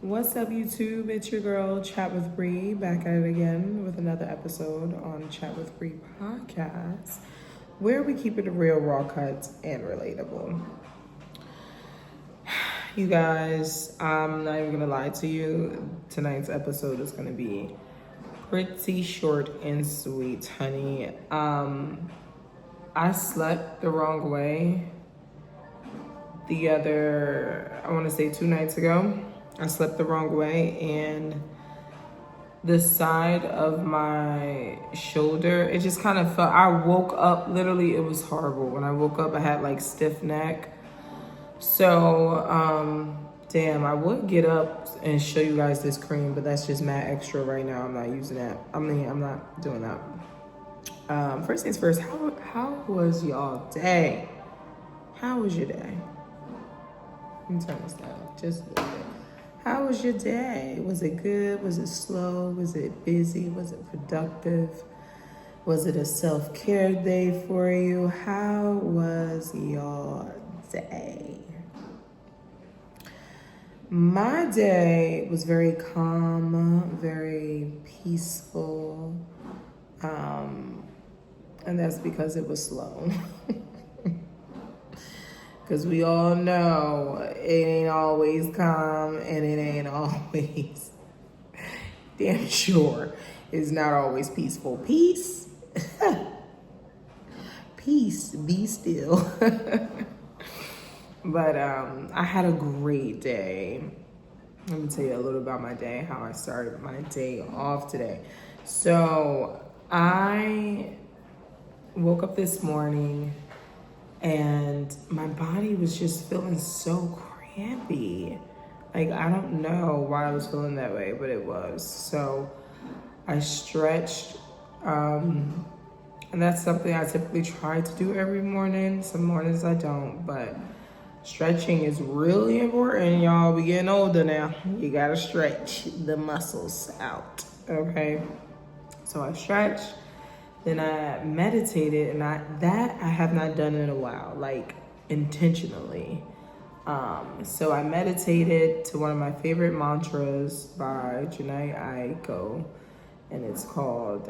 What's up, YouTube? It's your girl, Chat with BRI, back at it again with another episode on Chat with BRI podcast, where we keep it real, raw cuts, and relatable. You guys, I'm not even gonna lie to you. Tonight's episode is gonna be pretty short and sweet, honey. I slept the wrong way I want to say 2 nights ago. I slept the wrong way, and the side of my shoulder, it just kind of felt, I woke up, literally, it was horrible. When I woke up, I had like stiff neck. So, damn, I would get up and show you guys this cream, but that's just mad extra right now. I'm not using that. I'm not doing that. First things first, how was y'all day? How was your day? Let me turn this down just a little bit. How was your day? Was it good? Was it slow? Was it busy? Was it productive? Was it a self-care day for you? How was your day? My day was very calm, very peaceful, and that's because it was slow. Because we all know it ain't always calm, and it ain't always damn sure it's not always peaceful. Peace. Peace, be still. But I had a great day. Let me tell you a little about my day, how I started my day off today. So I woke up this morning and my body was just feeling so crampy. Like, I don't know why I was feeling that way, but it was. So I stretched, and that's something I typically try to do every morning. Some mornings I don't, but stretching is really important, y'all. We getting older now. You gotta stretch the muscles out, okay? So I stretched. Then I meditated, and I have not done in a while, like intentionally. So I meditated to one of my favorite mantras by Janae Aiko, and it's called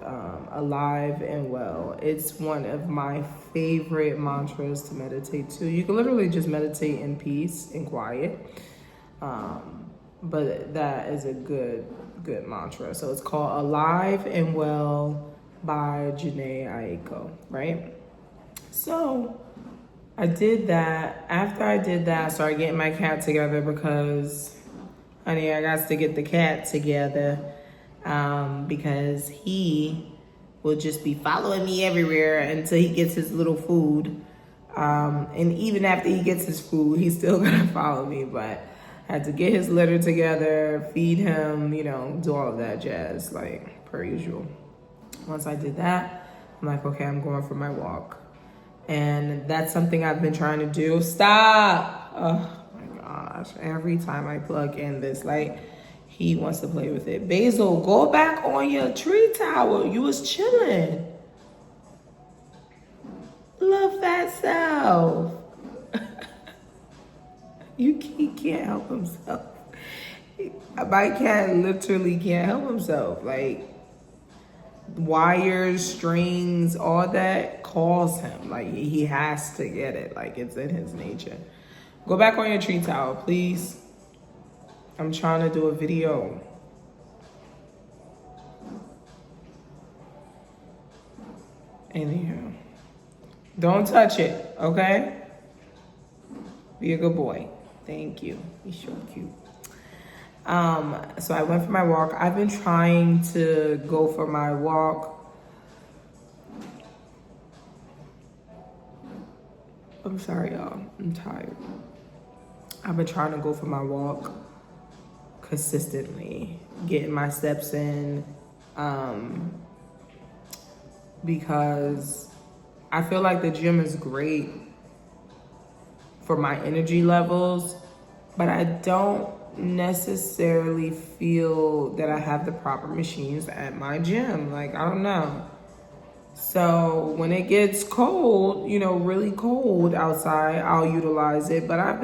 Alive and Well. It's one of my favorite mantras to meditate to. You can literally just meditate in peace and quiet, but that is a good mantra. So it's called Alive and Well by Janae Aiko, right? So I did that. After I did that, I started getting my cat together because, honey, I got to get the cat together because he will just be following me everywhere until he gets his little food. And even after he gets his food, he's still gonna follow me, but I had to get his litter together, feed him, do all of that jazz, like per usual. Once I did that, I'm like, okay, I'm going for my walk. And that's something I've been trying to do. Stop! Oh my gosh. Every time I plug in this light, he wants to play with it. Basil, go back on your tree tower. You was chilling. Love that self. He can't help himself. My cat literally can't help himself. Like, wires, strings, all that calls him. Like, he has to get it. Like, it's in his nature. Go back on your tree tower, please. I'm trying to do a video. Anyhow, don't touch it, okay? Be a good boy. Thank you. He's so cute. So I went for my walk. I've been trying to go for my walk. I'm sorry, y'all. I'm tired. I've been trying to go for my walk consistently, getting my steps in, because I feel like the gym is great for my energy levels, but I don't necessarily feel that I have the proper machines at my gym. Like, I don't know. So when it gets cold, really cold outside, I'll utilize it. But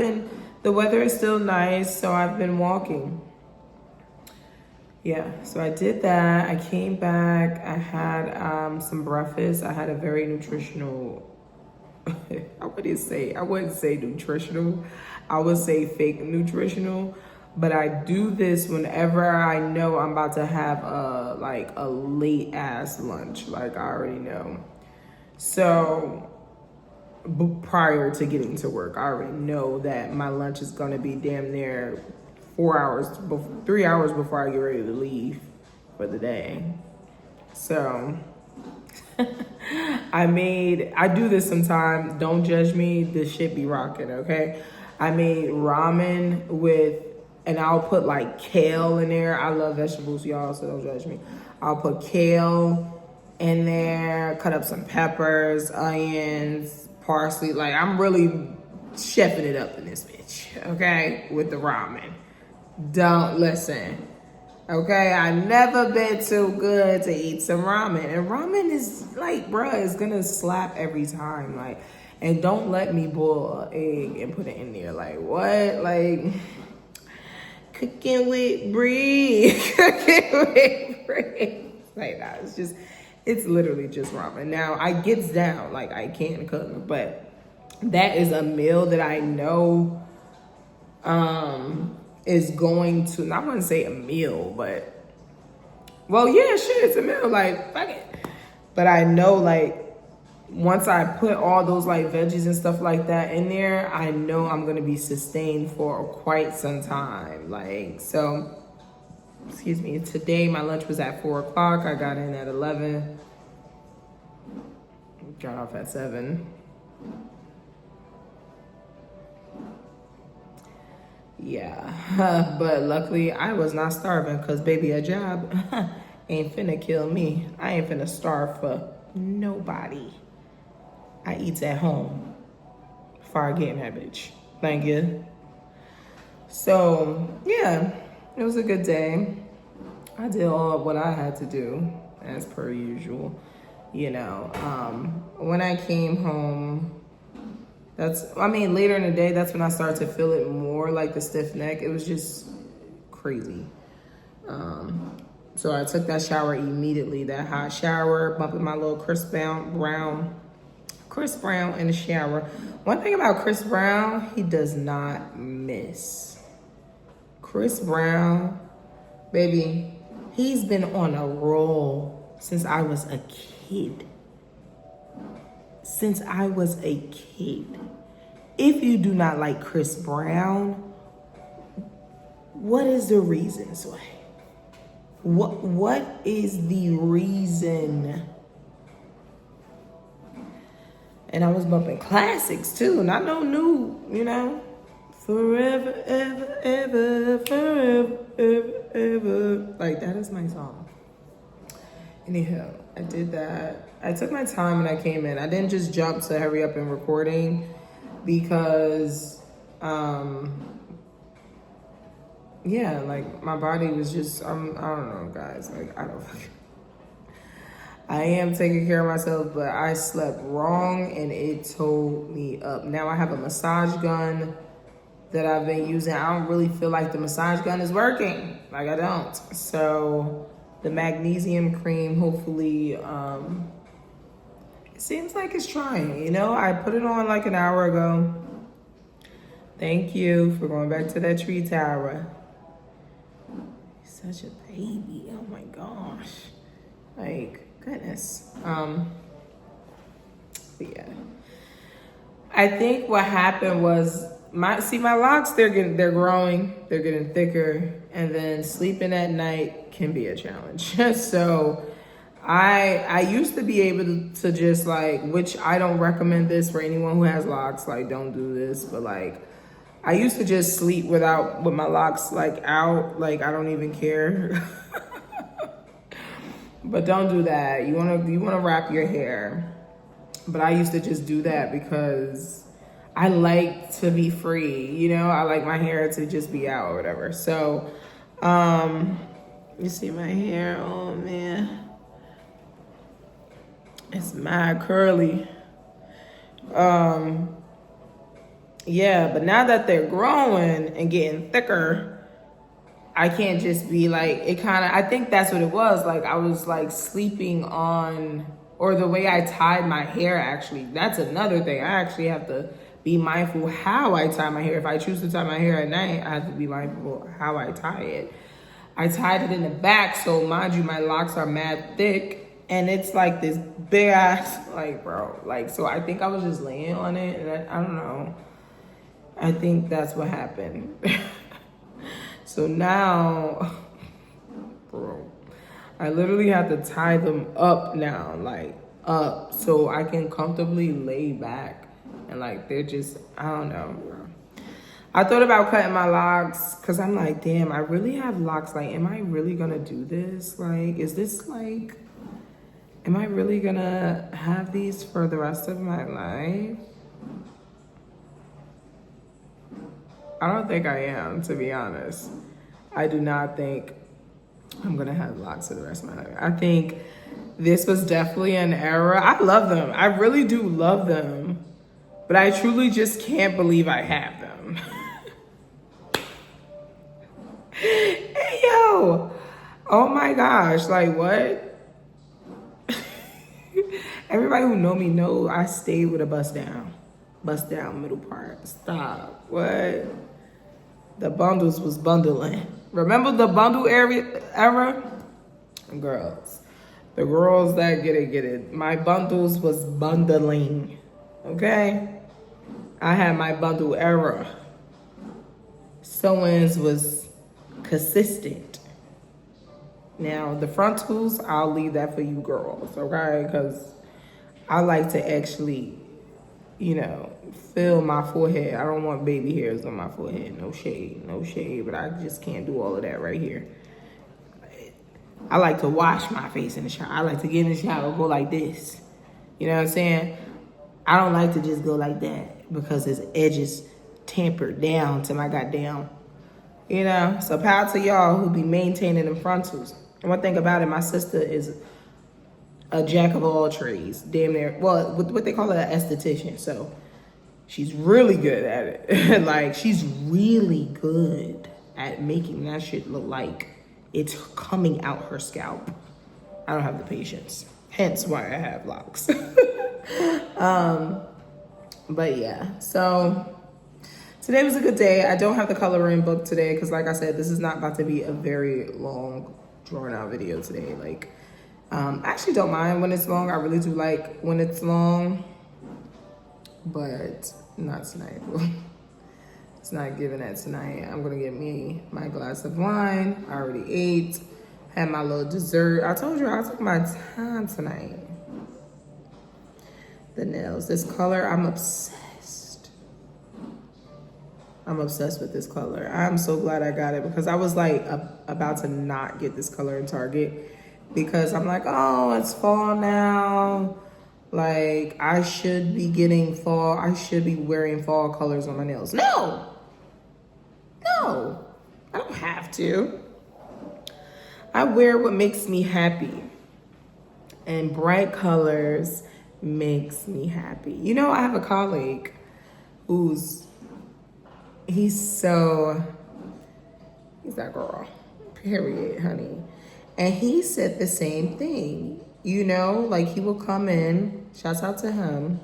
the weather is still nice, so I've been walking. Yeah, so I did that. I came back. I had some breakfast. I had a very nutritional, I wouldn't say nutritional. I would say fake nutritional. But I do this whenever I know I'm about to have a late ass lunch. Like I already know. So prior to getting to work, I already know that my lunch is gonna be damn near 3 hours before I get ready to leave for the day. So I do this sometimes. Don't judge me. This shit be rocking, okay? I made ramen and I'll put like kale in there. I love vegetables, y'all, so don't judge me. I'll put kale in there, cut up some peppers, onions, parsley. Like, I'm really chefing it up in this bitch, okay? With the ramen. Don't listen. Okay, I never been too good to eat some ramen. And ramen is like, bruh, it's gonna slap every time. Like, and don't let me boil an egg and put it in there. Like, what? Like, cooking with BRI. Cooking with BRI. Like that. It's literally just ramen. Now, I gets down. Like, I can cook, but that is a meal that I know is going to, I wouldn't say a meal, but, well, yeah, shit, it's a meal, like, fuck it. But I know, like, once I put all those, like, veggies and stuff like that in there, I know I'm going to be sustained for quite some time. Like, so, excuse me, today my lunch was at 4 o'clock. I got in at 11. Got off at 7. Yeah, but luckily I was not starving because, baby, a job ain't finna kill me. I ain't finna starve for nobody. I eats at home before I get in that bitch. Thank you. So, yeah, it was a good day. I did all of what I had to do, as per usual. You know, when I came home, later in the day, that's when I started to feel it more, like the stiff neck. It was just crazy. So I took that shower immediately, that hot shower, bumping my little Chris Brown in the shower. One thing about Chris Brown, he does not miss. Chris Brown, baby, he's been on a roll since I was a kid. Since I was a kid. If you do not like Chris Brown, what is the reason, Sway? What is the reason? And I was bumping classics too, not no new, you know. Forever, ever, ever, forever, ever, ever. Like, that is my song. Anyhow, I did that. I took my time when I came in. I didn't just jump to hurry up and recording because, yeah, like my body was just, I don't know, guys. Like, I am taking care of myself, but I slept wrong and it tore me up. Now I have a massage gun that I've been using. I don't really feel like the massage gun is working. Like, I don't. So the magnesium cream, hopefully, it seems like it's trying, you know? I put it on like an hour ago. Thank you for going back to that tree tower. You're such a baby, oh my gosh. Like, goodness. But yeah. I think what happened was my locks, they're growing, they're getting thicker, and then sleeping at night can be a challenge. So I used to be able to just like, which I don't recommend this for anyone who has locks, like don't do this, but like I used to just sleep with my locks like out, like I don't even care. But don't do that. You wanna wrap your hair. But I used to just do that because I like to be free, you know? I like my hair to just be out or whatever. So, you see my hair? Oh man. It's mad curly. Yeah, but now that they're growing and getting thicker, I can't just be like, it kind of, I think that's what it was. Like I was like sleeping on, or the way I tied my hair actually. That's another thing. I actually have to be mindful how I tie my hair. If I choose to tie my hair at night, I have to be mindful how I tie it. I tied it in the back, so mind you, my locks are mad thick, and it's like this big ass, like, bro, like, so I think I was just laying on it, and I don't know. I think that's what happened. So now, bro, I literally have to tie them up now, like up, so I can comfortably lay back, and like they're just, I don't know, bro. I thought about cutting my locks because I'm like, damn, I really have locks. Like, am I really gonna do this? Like, is this like, am I really gonna have these for the rest of my life? I don't think I am, to be honest. I do not think I'm gonna have locks for the rest of my life. I think this was definitely an era. I love them. I really do love them. But I truly just can't believe I have them. Hey, yo. Oh my gosh, like what? Everybody who know me know I stayed with a bust down middle part. Stop, what? The bundles was bundling. Remember the bundle era? Girls, the girls that get it. My bundles was bundling, okay? I had my bundle era. Sewings was consistent. Now, the frontals, I'll leave that for you girls, okay? Because I like to actually, you know, fill my forehead. I don't want baby hairs on my forehead. No shade, but I just can't do all of that right here. I like to wash my face in the shower. I like to get in the shower, go like this. You know what I'm saying? I don't like to just go like that because its edges tampered down to my goddamn, you know? So power to y'all who be maintaining them frontals. And one thing about it, my sister is a jack of all trades, damn near. Well, what they call her, an esthetician. So she's really good at it. Like, she's really good at making that shit look like it's coming out her scalp. I don't have the patience. Hence why I have locks. But yeah, so today was a good day. I don't have the coloring book today because, like I said, this is not about to be a very long, drawn out video today. Like, I actually don't mind when it's long. I really do like when it's long, but not tonight. It's not giving that tonight. I'm gonna get me my glass of wine. I already ate, had my little dessert. I told you I took my time tonight. The nails, this color, I'm obsessed. I'm obsessed with this color. I'm so glad I got it because I was like about to not get this color in Target because I'm like, oh, it's fall now. Like, I should be getting fall. I should be wearing fall colors on my nails. No, I don't have to. I wear what makes me happy. And bright colors makes me happy. You know, I have a colleague he's that girl, period, honey. And he said the same thing. You know, like he will come in, shouts out to him.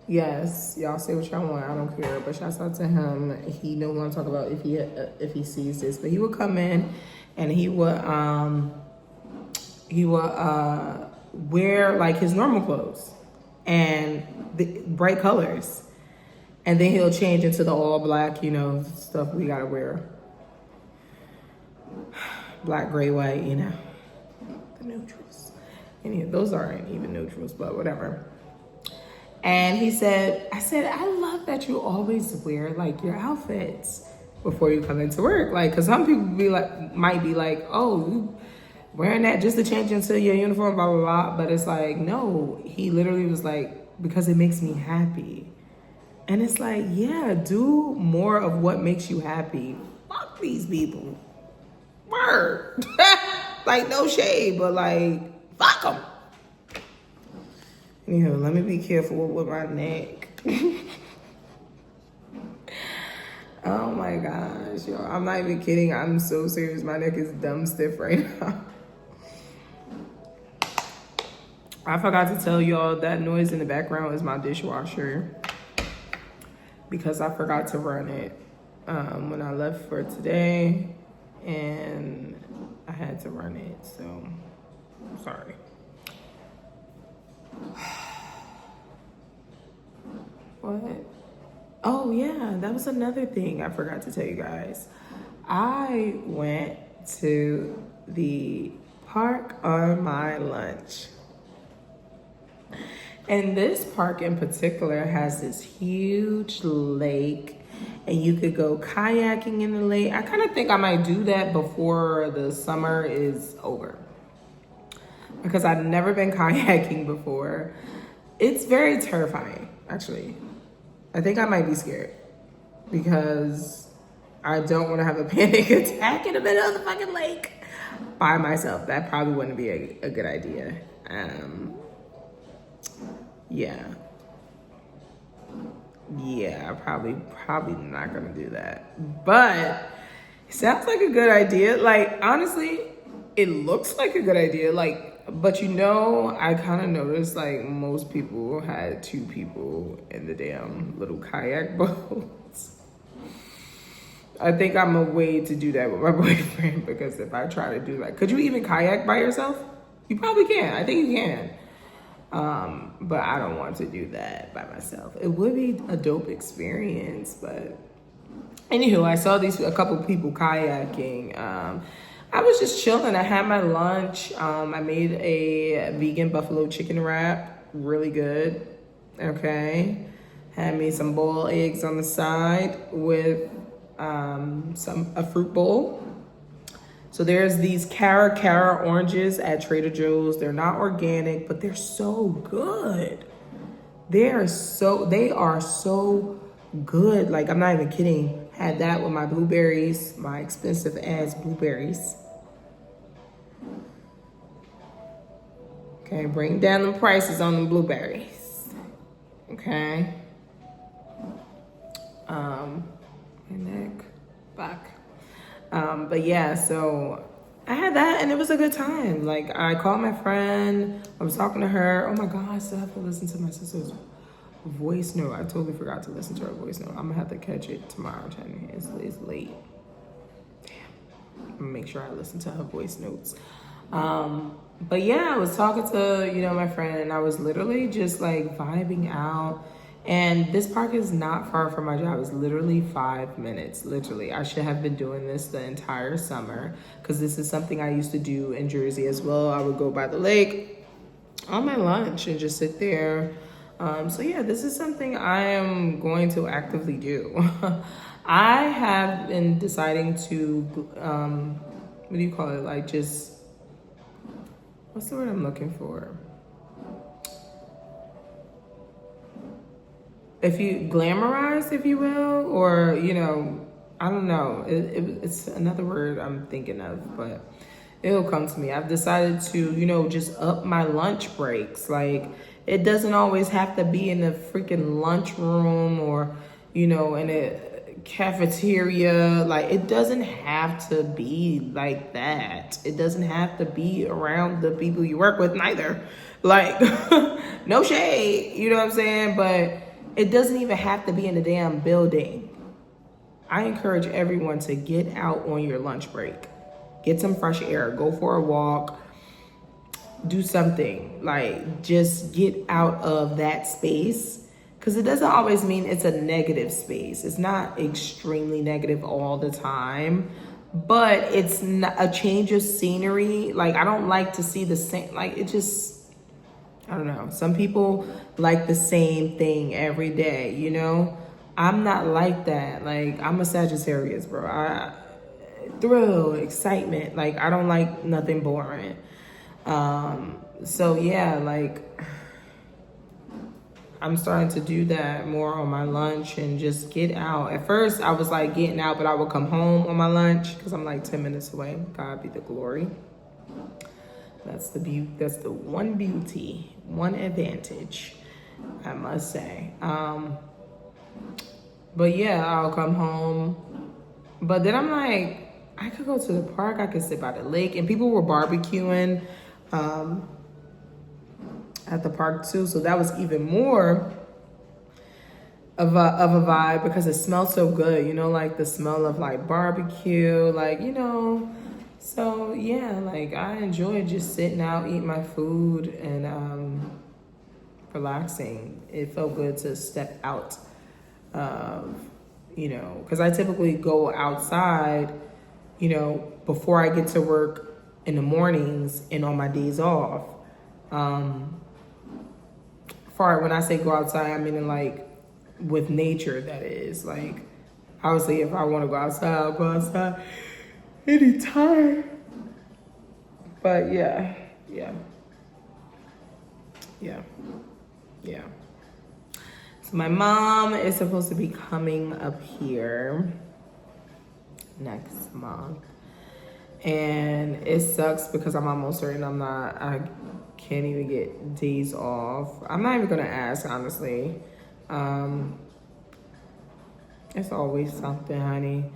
Yes, y'all say what y'all want, I don't care, but shouts out to him. He don't want to talk about if he sees this, but he would come in and he would wear like his normal clothes and the bright colors. And then he'll change into the all black, you know, stuff we gotta wear. Black, gray, white, you know, the neutrals. Those aren't even neutrals, but whatever. And I said, I love that you always wear like your outfits before you come into work. Like, cause some people might be like, oh, you wearing that just to change into your uniform, blah, blah, blah. But it's like, no, he literally was like, because it makes me happy. And it's like, yeah, do more of what makes you happy. Fuck these people. Word. Like, no shade, but like, fuck them. Anywho, let me be careful with my neck. Oh my gosh, yo, I'm not even kidding. I'm so serious. My neck is dumb stiff right now. I forgot to tell y'all that noise in the background is my dishwasher because I forgot to run it when I left for today, and I had to run it, so I'm sorry. What? Oh yeah, that was another thing I forgot to tell you guys. I went to the park on my lunch. And this park in particular has this huge lake, and you could go kayaking in the lake. I kind of think I might do that before the summer is over because I've never been kayaking before. It's very terrifying, actually. I think I might be scared because I don't want to have a panic attack in the middle of the fucking lake by myself. That probably wouldn't be a good idea. Yeah, probably not gonna do that. But it sounds like a good idea. Like, honestly, it looks like a good idea. Like, but I kind of noticed like most people had 2 people in the damn little kayak boats. I think I'm a way to do that with my boyfriend because if I try to do that, could you even kayak by yourself? You probably can. I think you can. But I don't want to do that by myself. It would be a dope experience, but anywho, I saw a couple people kayaking. I was just chilling. I had my lunch. I made a vegan buffalo chicken wrap, really good. Okay, had me some boiled eggs on the side with a fruit bowl. So there's these Cara oranges at Trader Joe's. They're not organic, but they're so good. They are so good. Like, I'm not even kidding. Had that with my blueberries, my expensive ass blueberries. Okay, bring down the prices on the blueberries. Okay. My neck, back. But yeah, so I had that and it was a good time. Like, I called my friend, I was talking to her. Oh my God, I still have to listen to my sister's voice note. I totally forgot to listen to her voice note. I'm gonna have to catch it tomorrow. It's late. Damn. I'm gonna make sure I listen to her voice notes. But yeah, I was talking to, my friend, and I was literally just like vibing out. And this park is not far from my job. It's literally 5 minutes, literally. I should have been doing this the entire summer because this is something I used to do in Jersey as well. I would go by the lake on my lunch and just sit there. So yeah, this is something I am going to actively do. I have been deciding to, what do you call it? Like, just, what's the word I'm looking for? If you glamorize, if you will, or, I don't know. It's another word I'm thinking of, but it'll come to me. I've decided to, just up my lunch breaks. Like, it doesn't always have to be in the freaking lunchroom or, in a cafeteria. Like, it doesn't have to be like that. It doesn't have to be around the people you work with neither. Like, no shade, you know what I'm saying? But it doesn't even have to be in the damn building. I encourage everyone to get out on your lunch break. Get some fresh air. Go for a walk. Do something. Like, just get out of that space. Because it doesn't always mean it's a negative space. It's not extremely negative all the time. But it's not a change of scenery. Like, I don't like to see the same. Like, it just... I don't know. Some people like the same thing every day, I'm not like that. Like, I'm a Sagittarius, bro. Thrill, excitement. Like, I don't like nothing boring. So yeah, like, I'm starting to do that more on my lunch and just get out. At first, I was like getting out, but I would come home on my lunch because I'm like 10 minutes away. God be the glory. That's the beauty. That's the one beauty, one advantage, I must say. But yeah, I'll come home. But then I'm like, I could go to the park. I could sit by the lake. And people were barbecuing at the park too. So that was even more of a vibe because it smelled so good. You know, like the smell of like barbecue, like, you know. So yeah, like I enjoyed just sitting out, eating my food, and relaxing. It felt good to step out of, you know, because I typically go outside, you know, before I get to work in the mornings and on my days off. When I say go outside, I mean like with nature, that is. Like, obviously, if I want to go outside, I'll go outside anytime. But yeah, yeah, yeah, yeah. So my mom is supposed to be coming up here next month. And it sucks because I'm almost certain I can't even get days off. I'm not even gonna ask, honestly. It's always something, honey.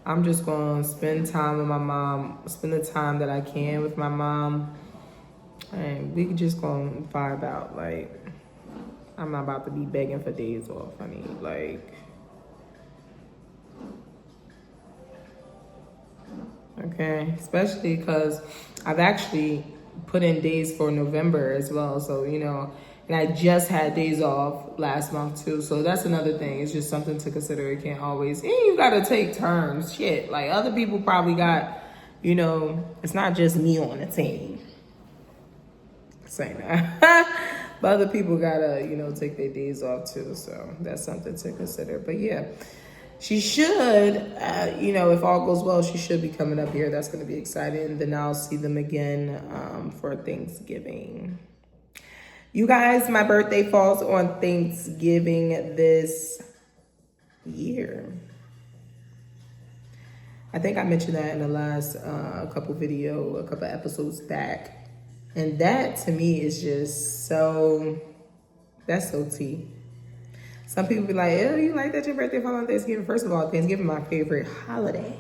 I'm just gonna spend time with my mom, spend the time that I can with my mom, and we just gonna vibe out. Like, I'm not about to be begging for days off, honey. Like, okay, especially because I've actually put in days for November as well. So, you know, and I just had days off last month too. So that's another thing. It's just something to consider. It can't always, and you gotta take turns. Shit, like other people probably got, you know, it's not just me on the team. Saying that. But other people gotta, you know, take their days off too. So that's something to consider. But yeah. She should, you know, if all goes well, she should be coming up here. That's going to be exciting. Then I'll see them again for Thanksgiving. You guys, my birthday falls on Thanksgiving this year. I think I mentioned that in the last a couple episodes back. And that to me is just so, that's so tea. Some people be like, oh, you like that your birthday fall on Thanksgiving? First of all, Thanksgiving is my favorite holiday.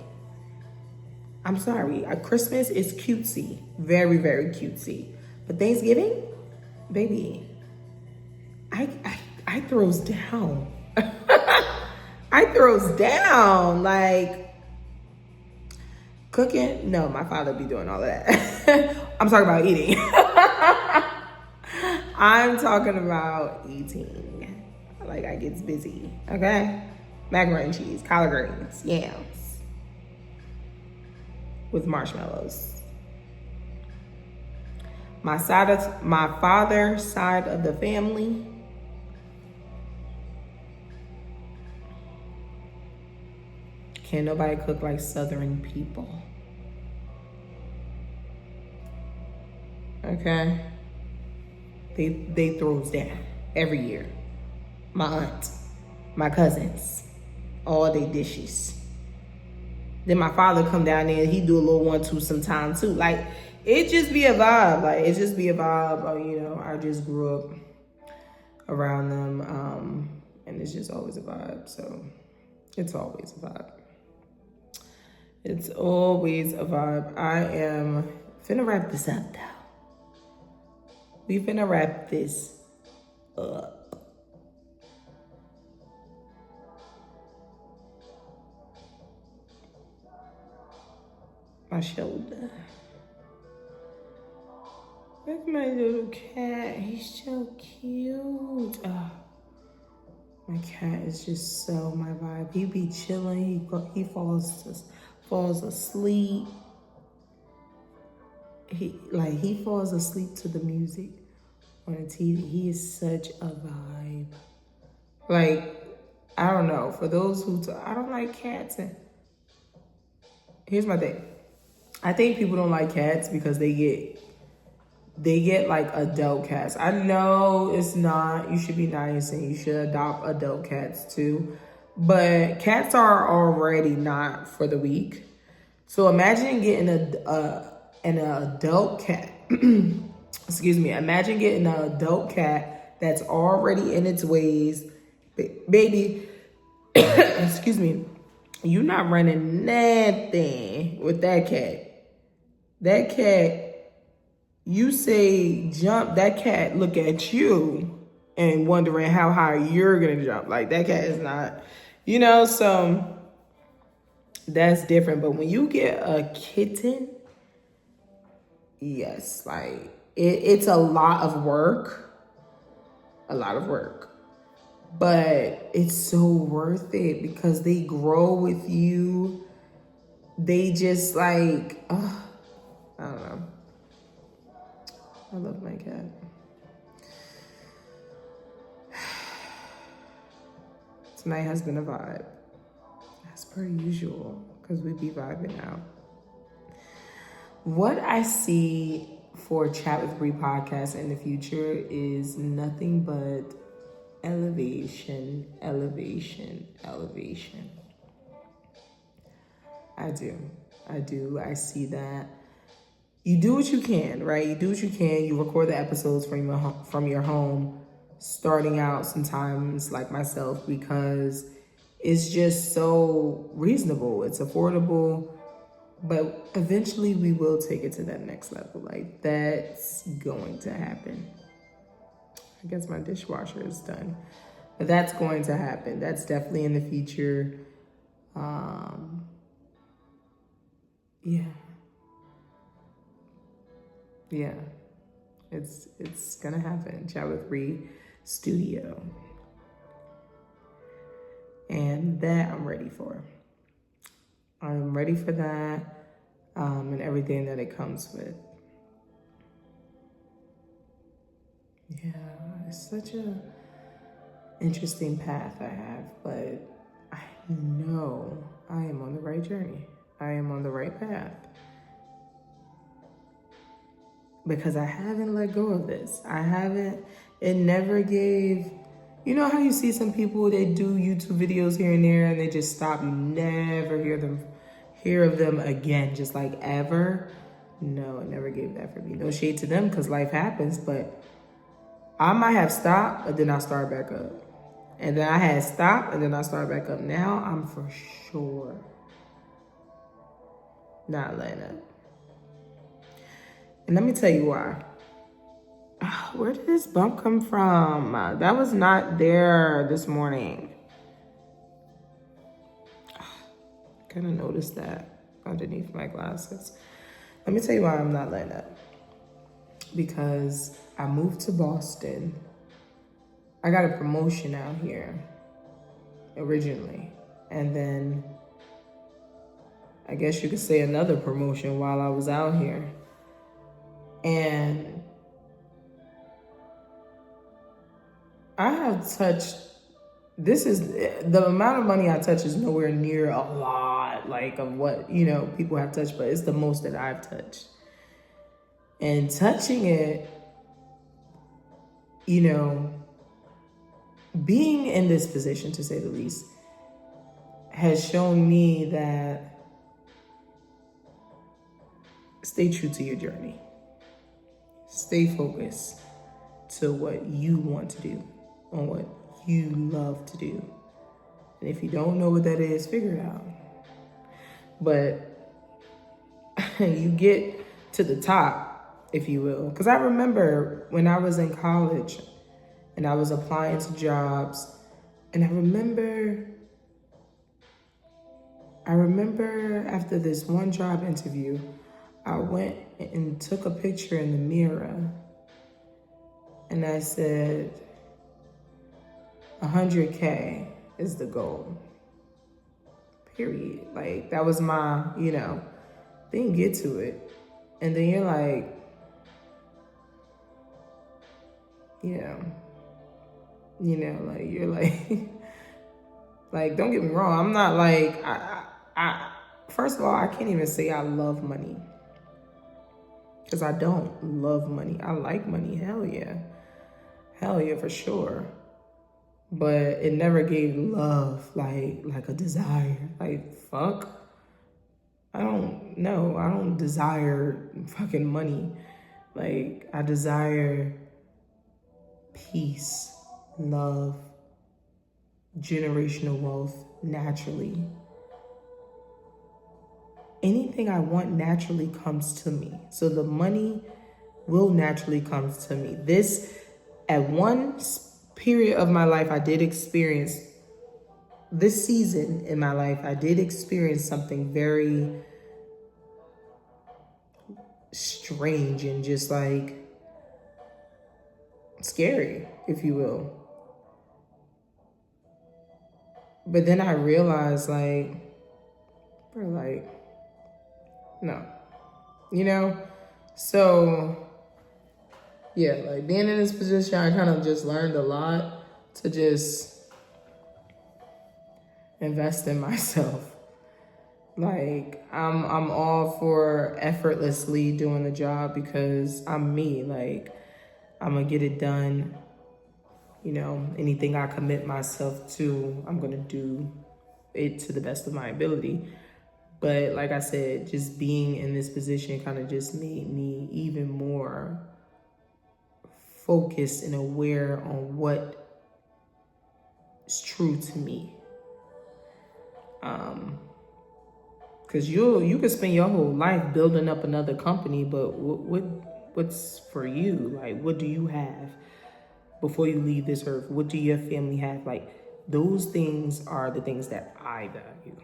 I'm sorry. Christmas is cutesy. Very, very cutesy. But Thanksgiving, baby, I throws down. I throws down. Like, cooking, no, my father be doing all of that. I'm talking about eating. I'm talking about eating. Like, I gets busy, okay? Macaroni and cheese, collard greens, yams with marshmallows. My father's side of the family, can't nobody cook like Southern people. Okay? They throws down every year. My aunt, my cousins, all they dishes. Then my father come down there and he do a little 1-2 sometime too. Like, it just be a vibe. Like, it just be a vibe. You know, I just grew up around them, and it's just always a vibe. So it's always a vibe. It's always a vibe. I am finna wrap this up though. We finna wrap this up. My shoulder. Look at my little cat. He's so cute. Oh, my cat is just so my vibe. He be chilling. He falls asleep. He falls asleep to the music on the TV. He is such a vibe. Like, I don't know. For those I don't like cats. And here's my thing. I think people don't like cats because they get like adult cats. I know it's not, you should be nice and you should adopt adult cats too. But cats are already not for the weak. So imagine getting an adult cat. Excuse me. Imagine getting an adult cat that's already in its ways. Baby, excuse me, you not running nothing with that cat. That cat, you say jump, that cat look at you and wondering how high you're gonna jump. Like that cat is not, so that's different. But when you get a kitten, yes, like it's a lot of work, but it's so worth it because they grow with you. They just like, I don't know. I love my cat. Tonight has been a vibe, as per usual, because we be vibing out. What I see for Chat with BRI podcast in the future is nothing but elevation, elevation, elevation. I do. I see that. You do what you can, right? You do what you can. You record the episodes from your home, starting out sometimes like myself, because it's just so reasonable. It's affordable, but eventually we will take it to that next level. Like that's going to happen. I guess my dishwasher is done, but that's going to happen. That's definitely in the future. Yeah, it's gonna happen. Chat with BRI Studio, and that I'm ready for. I'm ready for that, and everything that it comes with. Yeah, it's such a interesting path I have, but I know I am on the right journey. I am on the right path. Because I haven't let go of this. It never gave, you know how you see some people, they do YouTube videos here and there and they just stop. You never hear of them again, just like ever. No, it never gave that for me. No shade to them because life happens, but I might have stopped, but then I start back up. And then I had stopped and then I start back up. Now I'm for sure not letting up. And let me tell you why. Where did this bump come from? That was not there this morning. Kind of noticed that underneath my glasses. Let me tell you why I'm not letting up. Because I moved to Boston. I got a promotion out here originally. And then I guess you could say another promotion while I was out here. And I have touched, the amount of money I touch is nowhere near a lot, like of what, people have touched, but it's the most that I've touched. And touching it, being in this position, to say the least, has shown me that stay true to your journey. Stay focused to what you want to do, on what you love to do. And if you don't know what that is, figure it out. But you get to the top, if you will. Because I remember when I was in college and I was applying to jobs, and I remember after this one job interview, I went and took a picture in the mirror and I said, 100K is the goal. Period. Like, that was my, didn't get to it. And then you're like, you're like, like, don't get me wrong. I'm not like, I first of all, I can't even say I love money. Because I don't love money. I like money. Hell yeah. Hell yeah, for sure. But it never gave love, like a desire. Like, fuck. I don't desire fucking money. Like, I desire peace, love, generational wealth, naturally. Anything I want naturally comes to me. So the money will naturally come to me. This, at one period of my life, I did experience, this season in my life, I did experience something very strange and just like scary, if you will. But then I realized, like, bro, like, no, you know? So, yeah, like being in this position, I kind of just learned a lot to just invest in myself. Like, I'm all for effortlessly doing the job because I'm me. Like, I'm gonna get it done. You know, anything I commit myself to, I'm gonna do it to the best of my ability. But like I said, just being in this position kind of just made me even more focused and aware on what is true to me. Because you could spend your whole life building up another company, but what's for you? Like, what do you have before you leave this earth? What do your family have? Like, those things are the things that I value.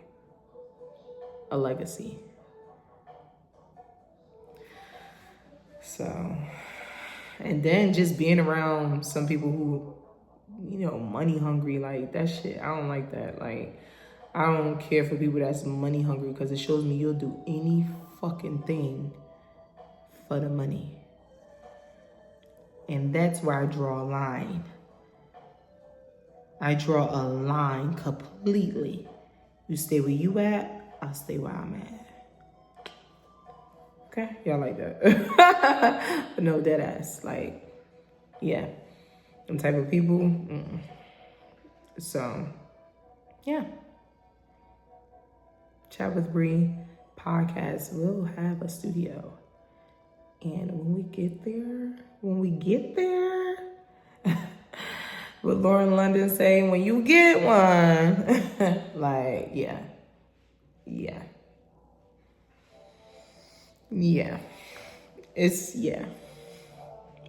A legacy. So, and then just being around some people who, you know, money hungry, like that shit, I don't like that. Like, I don't care for people that's money hungry because it shows me you'll do any fucking thing for the money. And that's where I draw a line. I draw a line completely. You stay where you at, I'll stay where I'm at. Okay? Y'all like that? But no, dead ass. Like, yeah. Them type of people. Mm-mm. So, yeah. Chat with BRI podcast will have a studio. And when we get there, what Lauren London say, when you get one, like, yeah.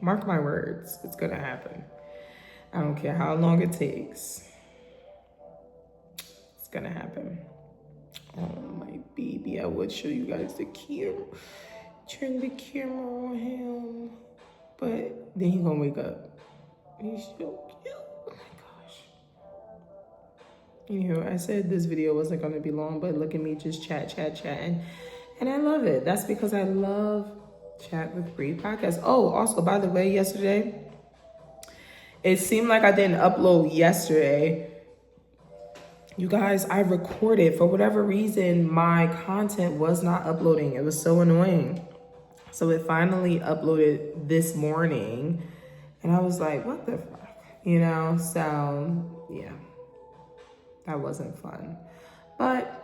Mark my words, it's gonna happen. I don't care how long it takes. It's gonna happen. Oh, my baby, I would show you guys the camera. Turn the camera on him. But then he's gonna wake up. He's so cute. Oh my gosh. Anywho, I said this video wasn't gonna be long, but look at me just chatting. And I love it. That's because I love Chat with BRI podcast. Oh, also, by the way, yesterday, it seemed like I didn't upload yesterday. You guys, I recorded. For whatever reason, my content was not uploading. It was so annoying. So it finally uploaded this morning. And I was like, what the fuck? You know? So, yeah. That wasn't fun. But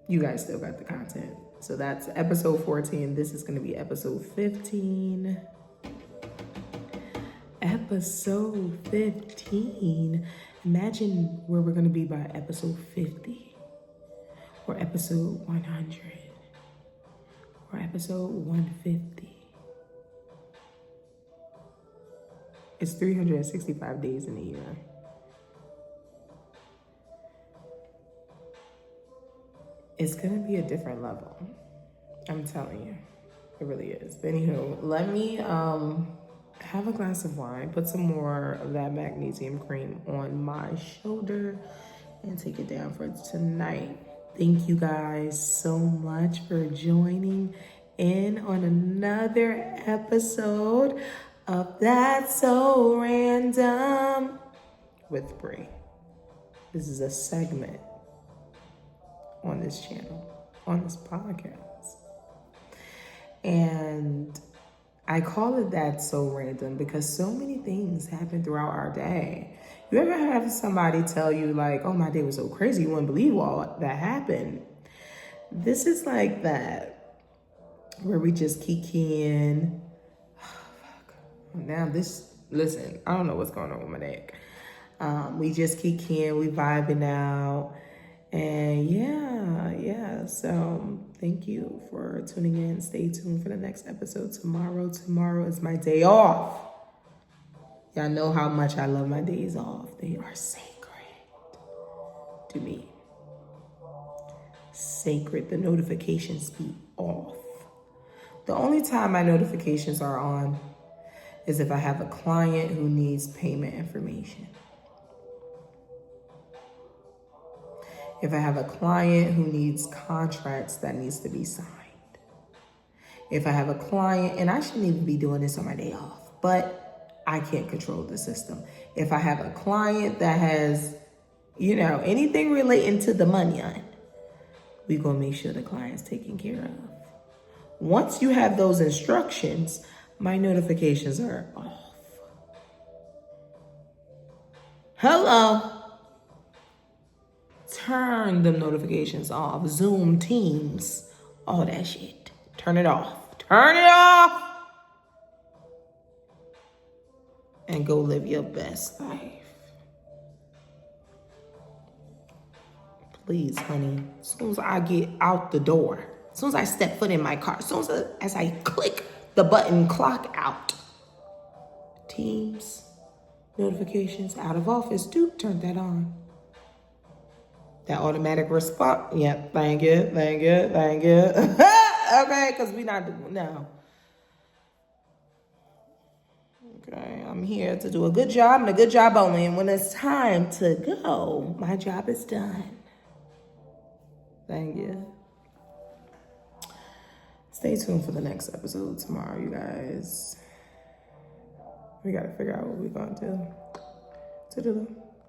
you guys still got the content. So that's episode 14. This is going to be episode 15. Episode 15. Imagine where we're going to be by episode 50. Or episode 100. Or episode 150. It's 365 days in a year. It's going to be a different level. I'm telling you. It really is. But anywho, let me have a glass of wine, put some more of that magnesium cream on my shoulder, and take it down for tonight. Thank you guys so much for joining in on another episode of That's So Random with BRI. This is a segment on this channel, on this podcast. And I call it That's So Random because so many things happen throughout our day. You ever have somebody tell you like, oh, my day was so crazy, you wouldn't believe all that happened? This is like that, where we just Oh, fuck. Now this, listen, I don't know what's going on with my neck. We just keep here, we vibing out. And yeah. So thank you for tuning in. Stay tuned for the next episode tomorrow. Tomorrow is my day off. Y'all know how much I love my days off. They are sacred to me. Sacred. The notifications be off. The only time my notifications are on is if I have a client who needs payment information. If I have a client who needs contracts that needs to be signed. If I have a client, and I shouldn't even be doing this on my day off, but I can't control the system. If I have a client that has, anything relating to the money on, we're going to make sure the client's taken care of. Once you have those instructions, my notifications are off. Hello. Turn the notifications off. Zoom, Teams, all that shit. Turn it off. Turn it off. And go live your best life. Please, honey. As soon as I get out the door, as soon as I step foot in my car, as soon as I click the button, clock out. Teams, notifications, out of office, turn that on. That automatic response. Yep, thank you. Okay, because we not doing no. Okay, I'm here to do a good job and a good job only. And when it's time to go, my job is done. Thank you. Stay tuned for the next episode tomorrow, you guys. We got to figure out what we're going to do.